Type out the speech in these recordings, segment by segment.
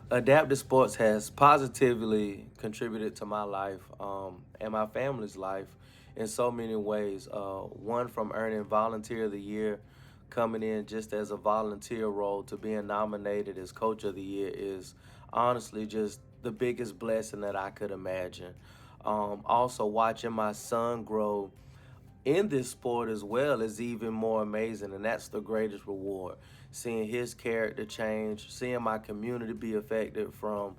Adaptive sports has positively contributed to my life and my family's life in so many ways. One, from earning Volunteer of the Year, coming in just as a volunteer role, to being nominated as Coach of the Year is honestly just the biggest blessing that I could imagine. Also, watching my son grow in this sport as well is even more amazing, and that's the greatest reward. Seeing his character change, seeing my community be affected from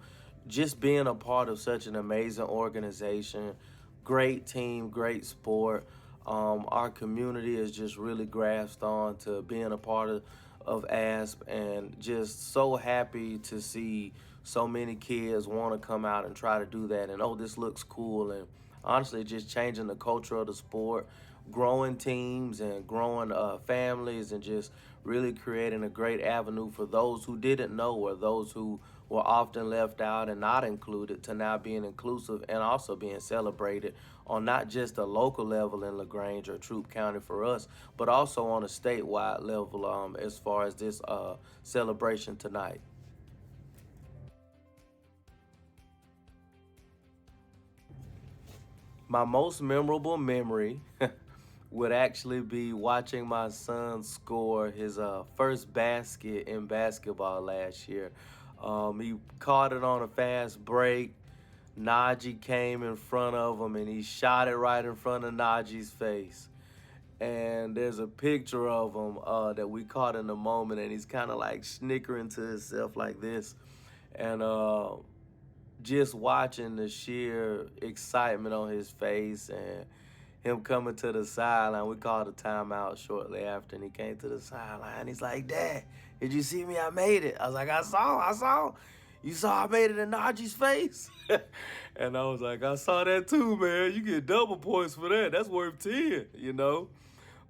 just being a part of such an amazing organization, great team, great sport. Our community is just really grasped on to being a part of ASP, and just so happy to see so many kids want to come out and try to do that. And oh, this looks cool. And honestly, just changing the culture of the sport, growing teams and growing families, and just really creating a great avenue for those who didn't know, or those who were often left out and not included, to now being inclusive and also being celebrated on not just a local level in LaGrange or Troup County for us, but also on a statewide level as far as this celebration tonight. My most memorable memory would actually be watching my son score his first basket in basketball last year. He caught it on a fast break. Najee came in front of him and he shot it right in front of Najee's face. And there's a picture of him that we caught in the moment, and he's kind of like snickering to himself like this. And just watching the sheer excitement on his face and him coming to the sideline. We called a timeout shortly after, and he came to the sideline. He's like, "Dad, did you see me? I made it." I was like, I saw. You saw I made it in Najee's face?" And I was like, "I saw that too, man. You get double points for that. That's worth 10, you know?"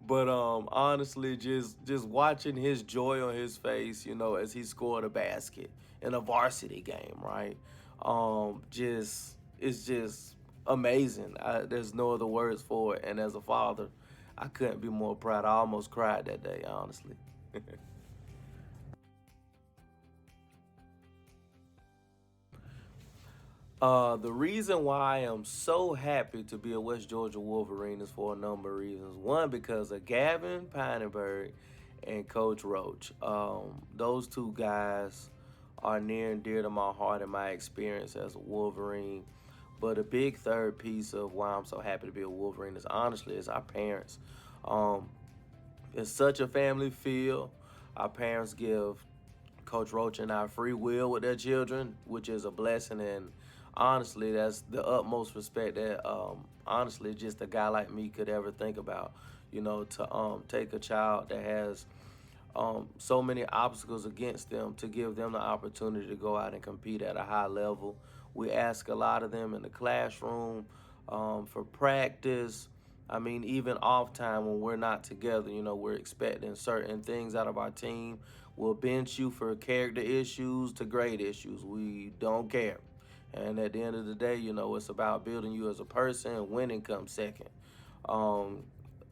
But honestly, just watching his joy on his face, as he scored a basket in a varsity game, right? Just it's just amazing. There's no other words for it. And as a father, I couldn't be more proud. I almost cried that day, honestly. The reason why I am so happy to be a West Georgia Wolverine is for a number of reasons. One, because of Gavin Pinenberg and Coach Roach. Those two guys are near and dear to my heart and my experience as a Wolverine. But a big third piece of why I'm so happy to be a Wolverine is honestly is our parents. Um, it's such a family feel. Our parents give Coach Roach and I free will with their children, which is a blessing. And honestly, that's the utmost respect that honestly just a guy like me could ever think about. To take a child that has so many obstacles against them, to give them the opportunity to go out and compete at a high level. We ask a lot of them in the classroom, for practice. I mean, even off time when we're not together, we're expecting certain things out of our team. We'll bench you for character issues to grade issues. We don't care. And at the end of the day, it's about building you as a person. Winning comes second. Um,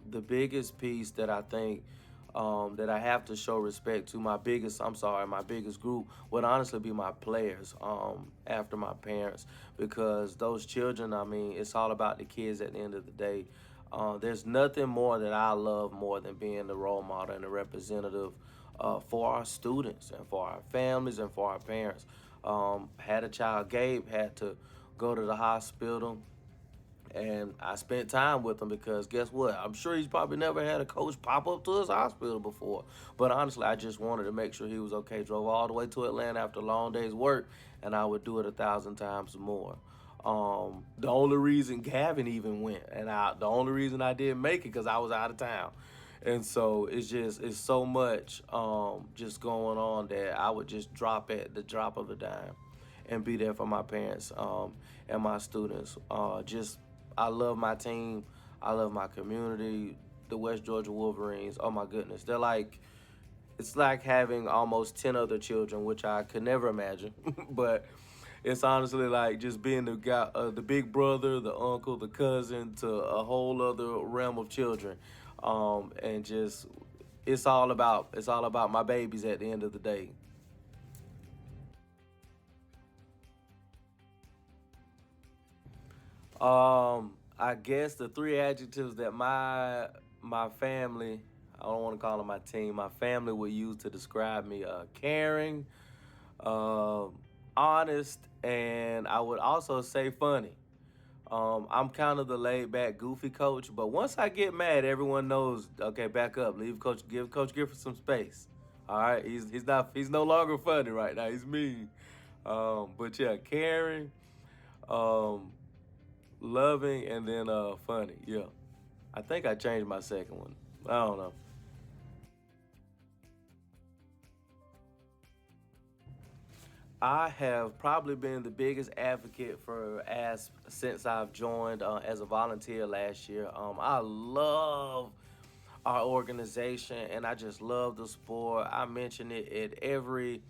the biggest piece that I think that I have to show respect to, my biggest group would honestly be my players after my parents, because those children, I mean, it's all about the kids at the end of the day. There's nothing more that I love more than being the role model and the representative for our students and for our families and for our parents. Had a child, Gabe, had to go to the hospital, and I spent time with him because guess what? I'm sure he's probably never had a coach pop up to his hospital before. But honestly, I just wanted to make sure he was okay. Drove all the way to Atlanta after a long day's work, and I would do it 1,000 times more. The only reason Gavin even went, and the only reason I didn't make it because I was out of town. And so it's so much just going on that I would just drop at the drop of a dime and be there for my parents and my students. Just I love my team. I love my community. The West Georgia Wolverines. Oh my goodness, it's like having almost 10 other children, which I could never imagine. But it's honestly like just being the guy, the big brother, the uncle, the cousin to a whole other realm of children, and just it's all about my babies at the end of the day. I guess the three adjectives that my family, I don't want to call them my team, my family would use to describe me: caring, um, honest, and I would also say funny. I'm kind of the laid back, goofy coach, but once I get mad, everyone knows. Okay, back up. Give Coach Griffin some space. All right, he's no longer funny right now. He's mean. But yeah, caring, um, loving, and then funny. Yeah, I think I changed my second one. I don't know. I have probably been the biggest advocate for ASP since I've joined as a volunteer last year. I love our organization, and I just love the sport. I mention it at every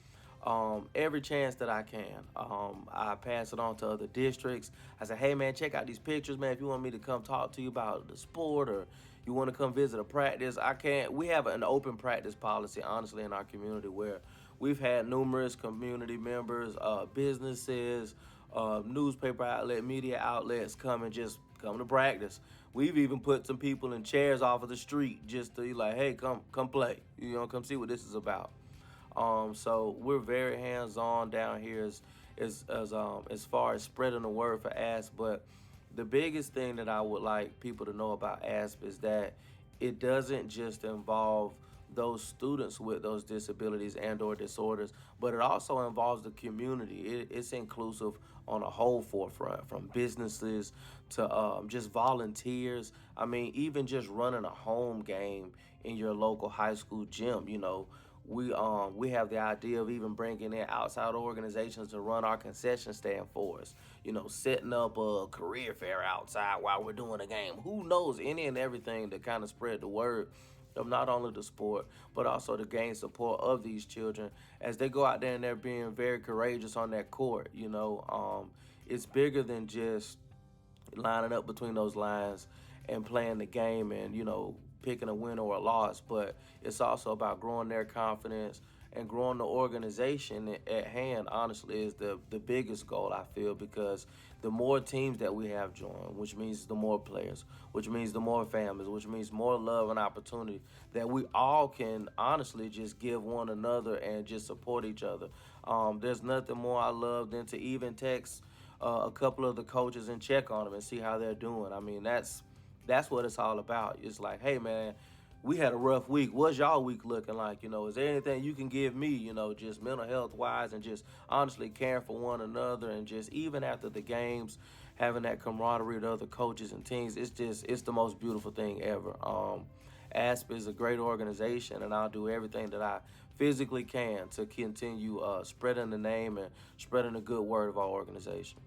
chance that I can. I pass it on to other districts. I say, hey man, check out these pictures, man. If you want me to come talk to you about the sport or you want to come visit a practice, I can't. We have an open practice policy, honestly, in our community where we've had numerous community members, businesses, newspaper outlet, media outlets come and just come to practice. We've even put some people in chairs off of the street just to be like, hey, come play. Come see what this is about. So we're very hands on down here as far as spreading the word for ASP. But the biggest thing that I would like people to know about ASP is that it doesn't just involve those students with those disabilities and or disorders, but it also involves the community. It's inclusive on a whole forefront, from businesses to just volunteers. I mean, even just running a home game in your local high school gym. We have the idea of even bringing in outside organizations to run our concession stand for us. Setting up a career fair outside while we're doing a game. Who knows, any and everything to kind of spread the word of not only the sport but also to gain support of these children as they go out there and they're being very courageous on that court. It's bigger than just lining up between those lines and playing the game and picking a win or a loss, but it's also about growing their confidence and growing the organization at hand. Honestly, is the biggest goal, I feel, because the more teams that we have join, which means the more players, which means the more families, which means more love and opportunity that we all can honestly just give one another and just support each other. There's nothing more I love than to even text a couple of the coaches and check on them and see how they're doing. I mean, that's what it's all about. It's like, hey man, we had a rough week. What's y'all week looking like? Is there anything you can give me? Just mental health wise and just honestly caring for one another and just even after the games, having that camaraderie with other coaches and teams. It's the most beautiful thing ever. ASP is a great organization, and I'll do everything that I physically can to continue spreading the name and spreading the good word of our organization.